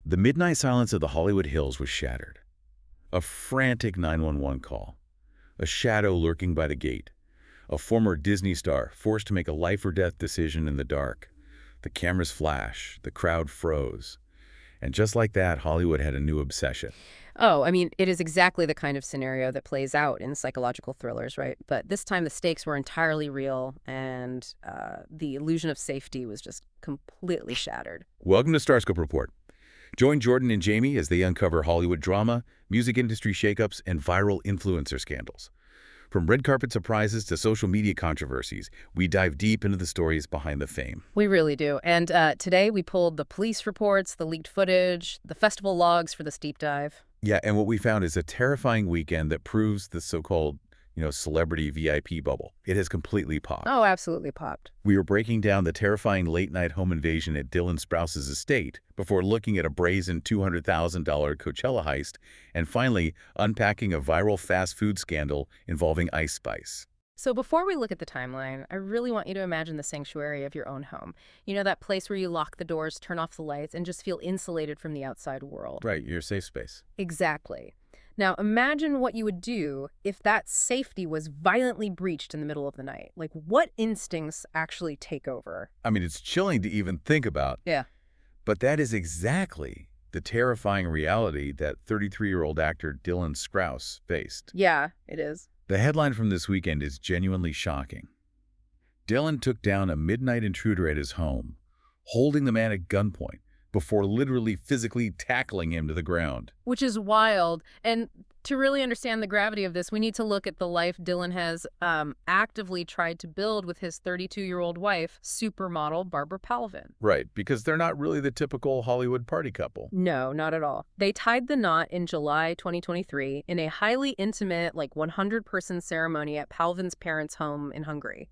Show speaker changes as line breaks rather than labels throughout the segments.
The midnight silence of the Hollywood Hills was shattered. A frantic 911 call. A shadow lurking by the gate. A former Disney star forced to make a life-or-death decision in the dark. The cameras flash, the crowd froze. And just like that, Hollywood had a new obsession.
Oh, I mean, it is exactly the kind of scenario that plays out in psychological thrillers, right? But this time the stakes were entirely real, and the illusion of safety was just completely shattered.
Welcome to Starscope Report. Join Jordan and Jamie as they uncover Hollywood drama, music industry shakeups, and viral influencer scandals. From red carpet surprises to social media controversies, we dive deep into the stories behind the fame.
We really do. And today we pulled the police reports, the leaked footage, the festival logs for this deep dive.
Yeah, and what we found is a terrifying weekend that proves the so-called, celebrity VIP bubble. It has completely popped.
Oh, absolutely popped.
We were breaking down the terrifying late-night home invasion at Dylan Sprouse's estate before looking at a brazen $200,000 Coachella heist and finally unpacking a viral fast food scandal involving Ice Spice.
So before we look at the timeline, I really want you to imagine the sanctuary of your own home. You know, that place where you lock the doors, turn off the lights, and just feel insulated from the outside world.
Right, your safe space.
Exactly. Now, imagine what you would do if that safety was violently breached in the middle of the night. Like, what instincts actually take over?
I mean, it's chilling to even think about.
Yeah.
But that is exactly the terrifying reality that 33-year-old actor Dylan Sprouse faced.
Yeah, it is.
The headline from this weekend is genuinely shocking. Dylan took down a midnight intruder at his home, holding the man at gunpoint before literally physically tackling him to the ground.
Which is wild. And to really understand the gravity of this, we need to look at the life Dylan has actively tried to build with his 32-year-old wife, supermodel Barbara Palvin.
Right, because they're not really the typical Hollywood party couple.
No, not at all. They tied the knot in July 2023 in a highly intimate, 100-person ceremony at Palvin's parents' home in Hungary.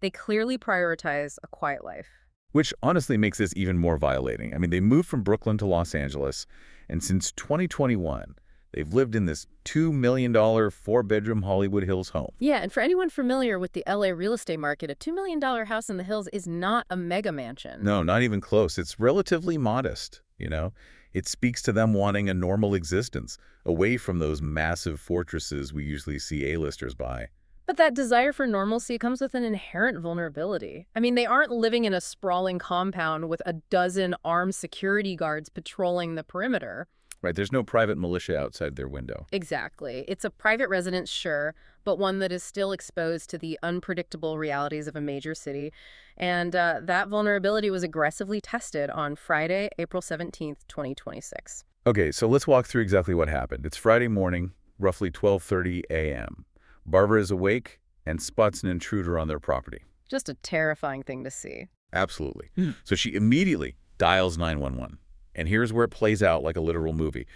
They clearly prioritize a quiet life.
Which honestly makes this even more violating. I mean, they moved from Brooklyn to Los Angeles, and since 2021, they've lived in this $2 million, four-bedroom Hollywood Hills home.
Yeah, and for anyone familiar with the LA real estate market, a $2 million house in the hills is not a mega mansion.
No, not even close. It's relatively modest, It speaks to them wanting a normal existence, away from those massive fortresses we usually see A-listers buy.
But that desire for normalcy comes with an inherent vulnerability. I mean, they aren't living in a sprawling compound with a dozen armed security guards patrolling the perimeter.
Right, there's no private militia outside their window.
Exactly. It's a private residence, sure, but one that is still exposed to the unpredictable realities of a major city. And that vulnerability was aggressively tested on Friday, April 17th, 2026.
Okay, so let's walk through exactly what happened. It's Friday morning, roughly 12:30 a.m. Barbara is awake and spots an intruder on their property.
Just a terrifying thing to see.
Absolutely. So she immediately dials 911. And here's where it plays out like a literal movie.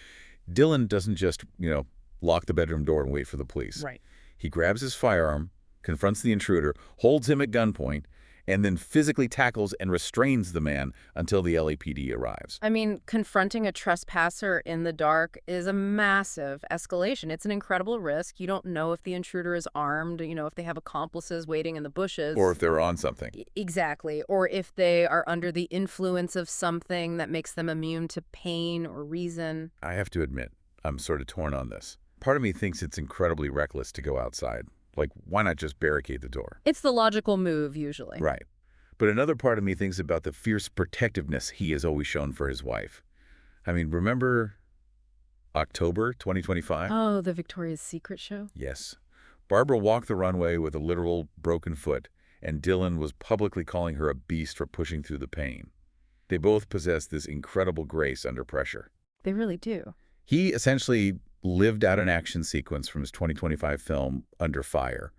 Dylan doesn't just, lock the bedroom door and wait for the police.
Right.
He grabs his firearm, confronts the intruder, holds him at gunpoint, and then physically tackles and restrains the man until the LAPD arrives.
I mean, confronting a trespasser in the dark is a massive escalation. It's an incredible risk. You don't know if the intruder is armed, if they have accomplices waiting in the bushes.
Or if they're on something.
Exactly. Or if they are under the influence of something that makes them immune to pain or reason.
I have to admit, I'm sort of torn on this. Part of me thinks it's incredibly reckless to go outside. Like, why not just barricade the door?
It's the logical move, usually.
Right. But another part of me thinks about the fierce protectiveness he has always shown for his wife. I mean, remember October 2025?
Oh, the Victoria's Secret show?
Yes. Barbara walked the runway with a literal broken foot, and Dylan was publicly calling her a beast for pushing through the pain. They both possess this incredible grace under pressure.
They really do.
He essentially lived out an action sequence from his 2025 film Under Fire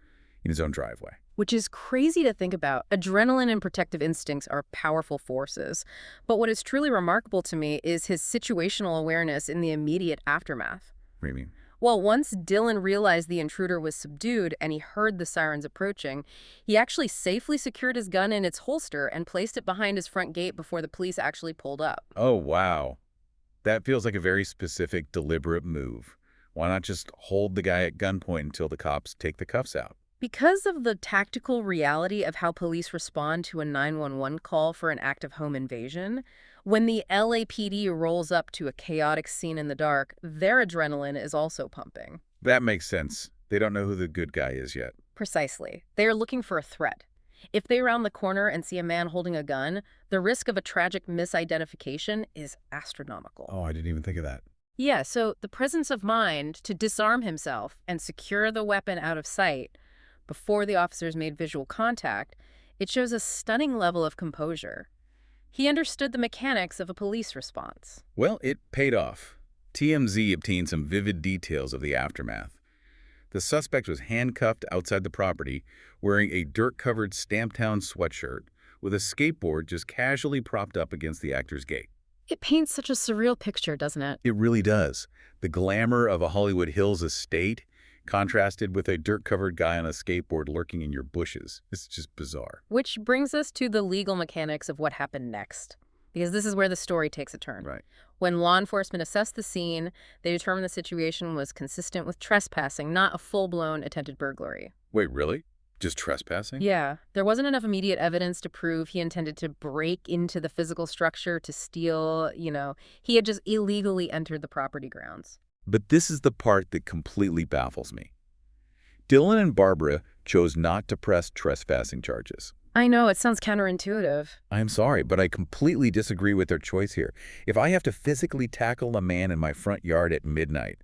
in his own driveway.
Which is crazy to think about. Adrenaline and protective instincts are powerful forces. But what is truly remarkable to me is his situational awareness in the immediate aftermath.
What do you mean?
Well, once Dylan realized the intruder was subdued and he heard the sirens approaching, he actually safely secured his gun in its holster and placed it behind his front gate before the police actually pulled up.
Oh, wow. That feels like a very specific, deliberate move. Why not just hold the guy at gunpoint until the cops take the cuffs out?
Because of the tactical reality of how police respond to a 911 call for an active home invasion, When the LAPD rolls up to a chaotic scene in the dark, their adrenaline is also pumping.
That makes sense. They don't know who the good guy is yet.
Precisely. They are looking for a threat. If they round the corner and see a man holding a gun, the risk of a tragic misidentification is astronomical.
Oh, I didn't even think of that.
Yeah, so the presence of mind to disarm himself and secure the weapon out of sight before the officers made visual contact, it shows a stunning level of composure. He understood the mechanics of a police response.
Well, it paid off. TMZ obtained some vivid details of the aftermath. The suspect was handcuffed outside the property, wearing a dirt-covered Stamptown sweatshirt, with a skateboard just casually propped up against the actor's gate.
It paints such a surreal picture, doesn't it?
It really does. The glamour of a Hollywood Hills estate contrasted with a dirt-covered guy on a skateboard lurking in your bushes. It's just bizarre.
Which brings us to the legal mechanics of what happened next, because this is where the story takes a turn.
Right.
When law enforcement assessed the scene, they determined the situation was consistent with trespassing, not a full-blown attempted burglary.
Wait, really? Just trespassing?
Yeah, there wasn't enough immediate evidence to prove he intended to break into the physical structure to steal, he had just illegally entered the property grounds.
But this is the part that completely baffles me. Dylan and Barbara chose not to press trespassing charges.
I know, it sounds counterintuitive.
I'm sorry, but I completely disagree with their choice here. If I have to physically tackle a man in my front yard at midnight,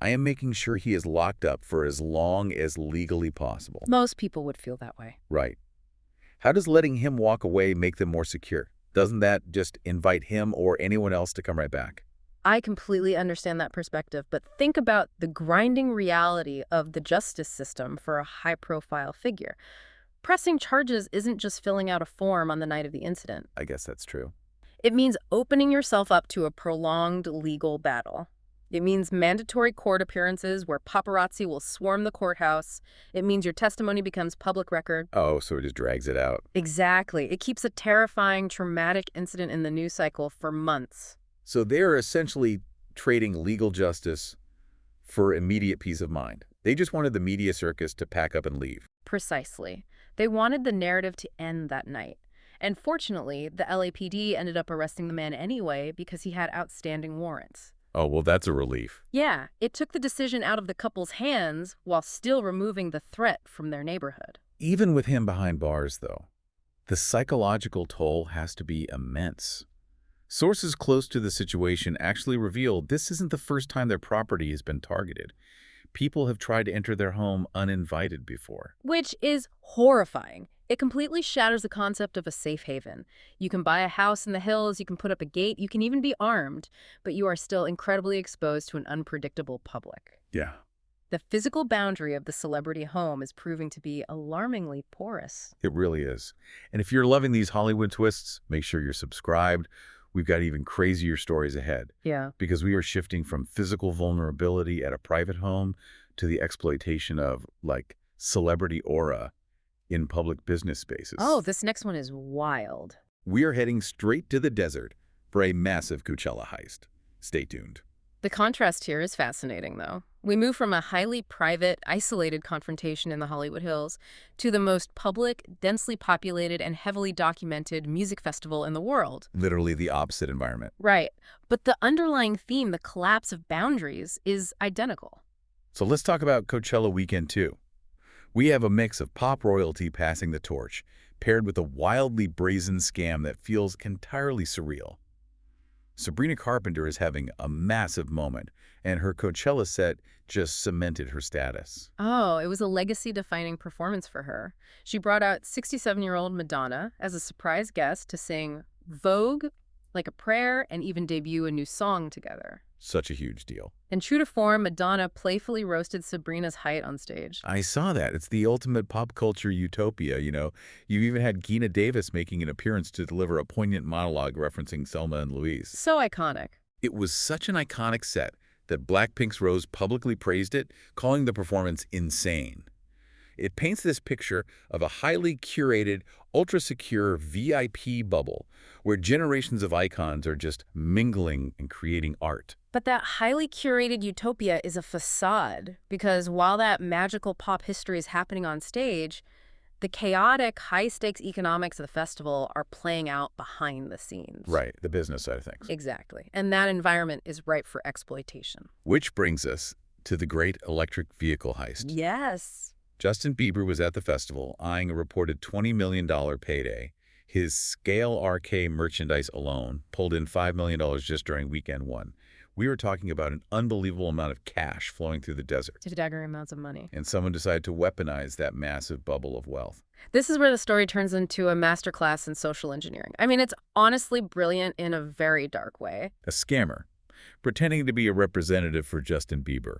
I am making sure he is locked up for as long as legally possible.
Most people would feel that way.
Right. How does letting him walk away make them more secure? Doesn't that just invite him or anyone else to come right back?
I completely understand that perspective, but think about the grinding reality of the justice system for a high-profile figure. Pressing charges isn't just filling out a form on the night of the incident.
I guess that's true.
It means opening yourself up to a prolonged legal battle. It means mandatory court appearances where paparazzi will swarm the courthouse. It means your testimony becomes public record.
Oh, so it just drags it out.
Exactly. It keeps a terrifying, traumatic incident in the news cycle for months.
So they are essentially trading legal justice for immediate peace of mind. They just wanted the media circus to pack up and leave.
Precisely. They wanted the narrative to end that night. And fortunately, the LAPD ended up arresting the man anyway because he had outstanding warrants.
Oh, well, that's a relief.
Yeah, it took the decision out of the couple's hands while still removing the threat from their neighborhood.
Even with him behind bars, though, the psychological toll has to be immense. Sources close to the situation actually reveal this isn't the first time their property has been targeted. People have tried to enter their home uninvited before.
Which is horrifying. It completely shatters the concept of a safe haven. You can buy a house in the hills, you can put up a gate, you can even be armed, but you are still incredibly exposed to an unpredictable public.
Yeah.
The physical boundary of the celebrity home is proving to be alarmingly porous.
It really is. And if you're loving these Hollywood twists, make sure you're subscribed. We've got even crazier stories ahead.
Yeah.
Because we are shifting from physical vulnerability at a private home to the exploitation of, like, celebrity aura in public business spaces.
Oh, this next one is wild.
We are heading straight to the desert for a massive Coachella heist. Stay tuned.
The contrast here is fascinating, though. We move from a highly private, isolated confrontation in the Hollywood Hills to the most public, densely populated, and heavily documented music festival in the world.
Literally the opposite environment.
Right. But the underlying theme, the collapse of boundaries, is identical.
So let's talk about Coachella weekend 2. We have a mix of pop royalty passing the torch, paired with a wildly brazen scam that feels entirely surreal. Sabrina Carpenter is having a massive moment, and her Coachella set just cemented her status.
Oh, it was a legacy-defining performance for her. She brought out 67-year-old Madonna as a surprise guest to sing Vogue, Like a Prayer, and even debut a new song together.
Such a huge deal.
And true to form, Madonna playfully roasted Sabrina's height on stage.
I saw that. It's the ultimate pop culture utopia, you know. You even had Geena Davis making an appearance to deliver a poignant monologue referencing Selma and Louise.
So iconic.
It was such an iconic set that Blackpink's Rose publicly praised it, calling the performance insane. It paints this picture of a highly curated, ultra-secure VIP bubble where generations of icons are just mingling and creating art.
But that highly curated utopia is a facade, because while that magical pop history is happening on stage, The chaotic, high-stakes economics of the festival are playing out behind the scenes.
Right, the business side of things.
Exactly. And that environment is ripe for exploitation.
Which brings us to the great electric vehicle heist.
Yes.
Justin Bieber was at the festival eyeing a reported $20 million payday. His Scale RK merchandise alone pulled in $5 million just during weekend one. We were talking about an unbelievable amount of cash flowing through the desert.
Staggering amounts of money.
And someone decided to weaponize that massive bubble of wealth.
This is where the story turns into a masterclass in social engineering. I mean, it's honestly brilliant in a very dark way.
A scammer, pretending to be a representative for Justin Bieber,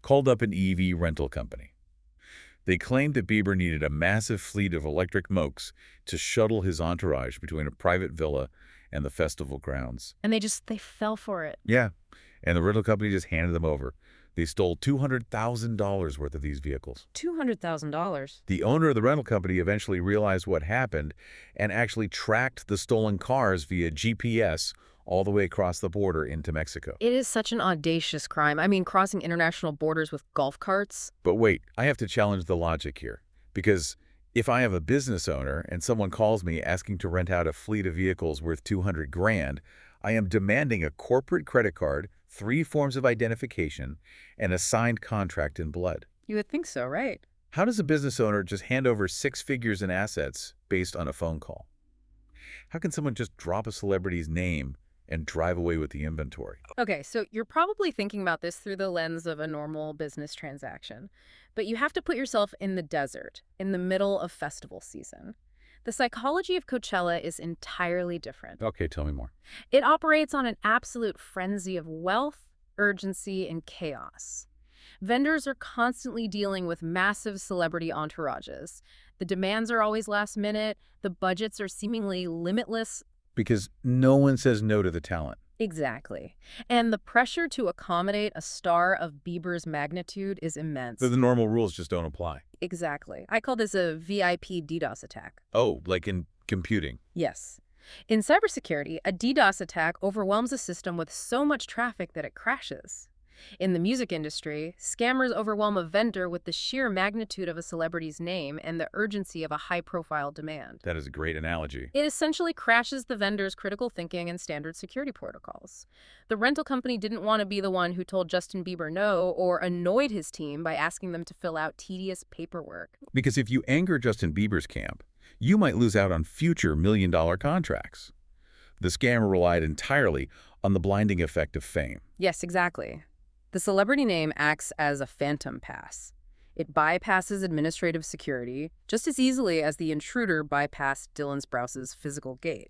called up an EV rental company. They claimed that Bieber needed a massive fleet of electric mokes to shuttle his entourage between a private villa and the festival grounds.
And they fell for it.
Yeah, and the rental company just handed them over. They stole $200,000 worth of these vehicles.
$200,000?
The owner of the rental company eventually realized what happened and actually tracked the stolen cars via GPS all the way across the border into Mexico.
It is such an audacious crime. I mean, crossing international borders with golf carts.
But wait, I have to challenge the logic here. Because if I have a business owner and someone calls me asking to rent out a fleet of vehicles worth $200 grand, I am demanding a corporate credit card, 3 forms of identification, and a signed contract in blood.
You would think so, right?
How does a business owner just hand over 6 figures in assets based on a phone call? How can someone just drop a celebrity's name and drive away with the inventory?
Okay, so you're probably thinking about this through the lens of a normal business transaction. But you have to put yourself in the desert, in the middle of festival season. The psychology of Coachella is entirely different.
Okay, tell me more.
It operates on an absolute frenzy of wealth, urgency, and chaos. Vendors are constantly dealing with massive celebrity entourages. The demands are always last minute. The budgets are seemingly limitless.
Because no one says no to the talent.
Exactly. And the pressure to accommodate a star of Bieber's magnitude is immense.
The normal rules just don't apply.
Exactly. I call this a VIP DDoS attack.
Oh, like in computing.
Yes. In cybersecurity, a DDoS attack overwhelms a system with so much traffic that it crashes. In the music industry, scammers overwhelm a vendor with the sheer magnitude of a celebrity's name and the urgency of a high-profile demand.
That is a great analogy.
It essentially crashes the vendor's critical thinking and standard security protocols. The rental company didn't want to be the one who told Justin Bieber no or annoyed his team by asking them to fill out tedious paperwork.
Because if you anger Justin Bieber's camp, you might lose out on future million-dollar contracts. The scammer relied entirely on the blinding effect of fame.
Yes, exactly. The celebrity name acts as a phantom pass. It bypasses administrative security just as easily as the Intruder bypassed Dylan Sprouse's physical gate.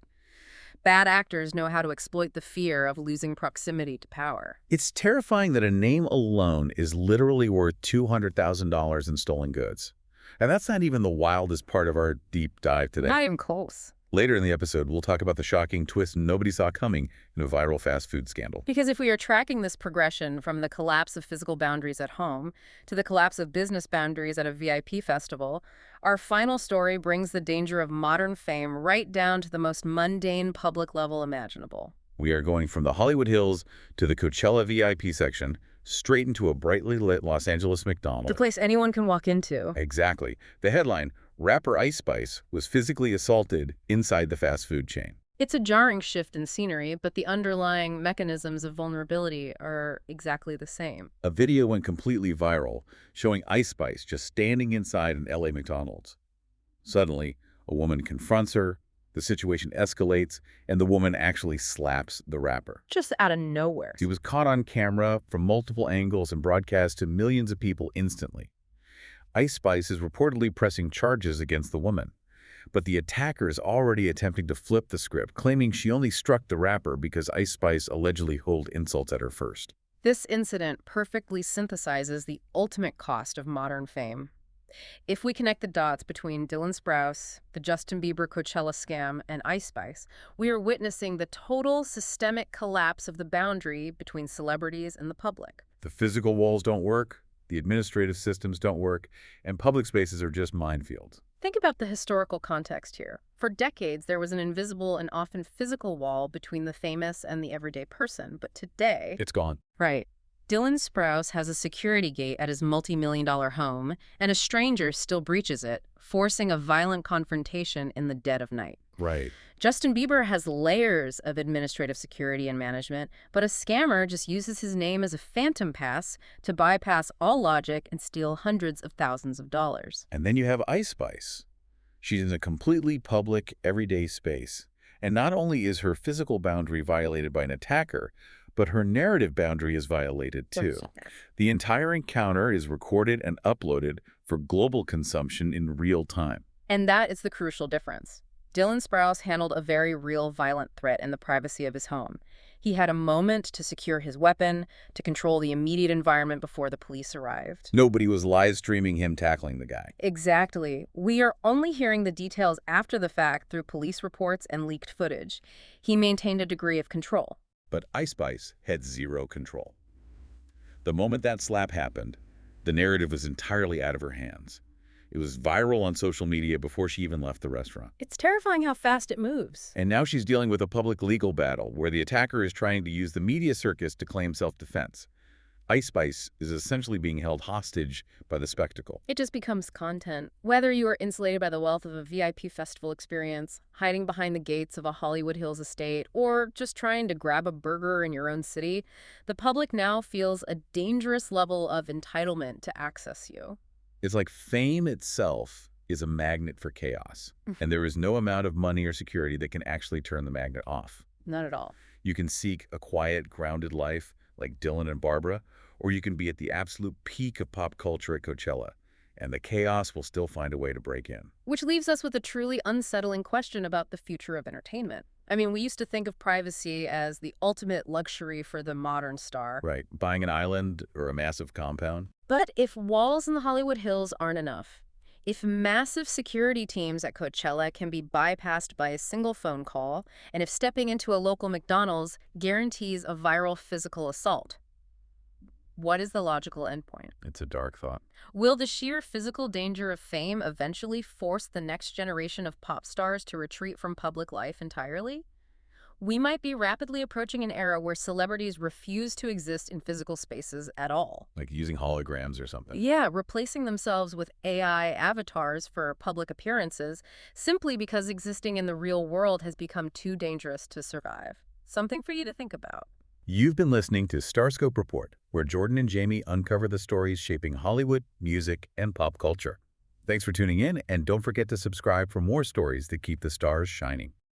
Bad actors know how to exploit the fear of losing proximity to power.
It's terrifying that a name alone is literally worth $200,000 in stolen goods. And that's not even the wildest part of our deep dive today.
Not even close.
Later in the episode, we'll talk about the shocking twist nobody saw coming in a viral fast food scandal.
Because if we are tracking this progression from the collapse of physical boundaries at home to the collapse of business boundaries at a VIP festival, our final story brings the danger of modern fame right down to the most mundane public level imaginable.
We are going from the Hollywood Hills to the Coachella VIP section, straight into a brightly lit Los Angeles McDonald's.
The place anyone can walk into.
Exactly. The headline, rapper Ice Spice was physically assaulted inside the fast food chain.
It's a jarring shift in scenery, but the underlying mechanisms of vulnerability are exactly the same.
A video went completely viral, showing Ice Spice just standing inside an LA McDonald's. Suddenly, a woman confronts her, the situation escalates, and the woman actually slaps the rapper.
Just out of nowhere.
He was caught on camera from multiple angles and broadcast to millions of people instantly. Ice Spice is reportedly pressing charges against the woman, but the attacker is already attempting to flip the script, claiming she only struck the rapper because Ice Spice allegedly hurled insults at her first.
This incident perfectly synthesizes the ultimate cost of modern fame. If we connect the dots between Dylan Sprouse, the Justin Bieber Coachella scam, and Ice Spice, we are witnessing the total systemic collapse of the boundary between celebrities and the public.
The physical walls don't work, the administrative systems don't work, and public spaces are just minefields.
Think about the historical context here. For decades, there was an invisible and often physical wall between the famous and the everyday person, but today...
It's gone.
Right. Dylan Sprouse has a security gate at his multi-million-dollar home, and a stranger still breaches it, forcing a violent confrontation in the dead of night.
Right.
Justin Bieber has layers of administrative security and management, but a scammer just uses his name as a phantom pass to bypass all logic and steal hundreds of thousands of dollars.
And then you have Ice Spice. She's in a completely public, everyday space. And not only is her physical boundary violated by an attacker, but her narrative boundary is violated too. The entire encounter is recorded and uploaded for global consumption in real time.
And that is the crucial difference. Dylan Sprouse handled a very real violent threat in the privacy of his home. He had a moment to secure his weapon, to control the immediate environment before the police arrived.
Nobody was live streaming him tackling the guy.
Exactly. We are only hearing the details after the fact through police reports and leaked footage. He maintained a degree of control.
But Ice Spice had zero control. The moment that slap happened, the narrative was entirely out of her hands. It was viral on social media before she even left the restaurant.
It's terrifying how fast it moves.
And now she's dealing with a public legal battle where the attacker is trying to use the media circus to claim self-defense. Ice Spice is essentially being held hostage by the spectacle.
It just becomes content. Whether you are insulated by the wealth of a VIP festival experience, hiding behind the gates of a Hollywood Hills estate, or just trying to grab a burger in your own city, the public now feels a dangerous level of entitlement to access you.
It's like fame itself is a magnet for chaos, and there is no amount of money or security that can actually turn the magnet off.
Not at all.
You can seek a quiet, grounded life like Dylan and Barbara, or you can be at the absolute peak of pop culture at Coachella, and the chaos will still find a way to break in.
Which leaves us with a truly unsettling question about the future of entertainment. I mean, we used to think of privacy as the ultimate luxury for the modern star.
Right, buying an island or a massive compound.
But if walls in the Hollywood Hills aren't enough, if massive security teams at Coachella can be bypassed by a single phone call, and if stepping into a local McDonald's guarantees a viral physical assault, what is the logical endpoint?
It's a dark thought.
Will the sheer physical danger of fame eventually force the next generation of pop stars to retreat from public life entirely? We might be rapidly approaching an era where celebrities refuse to exist in physical spaces at all.
Like using holograms or something.
Yeah, replacing themselves with AI avatars for public appearances simply because existing in the real world has become too dangerous to survive. Something for you to think about.
You've been listening to Starscope Report, where Jordan and Jamie uncover the stories shaping Hollywood, music, and pop culture. Thanks for tuning in, and don't forget to subscribe for more stories that keep the stars shining.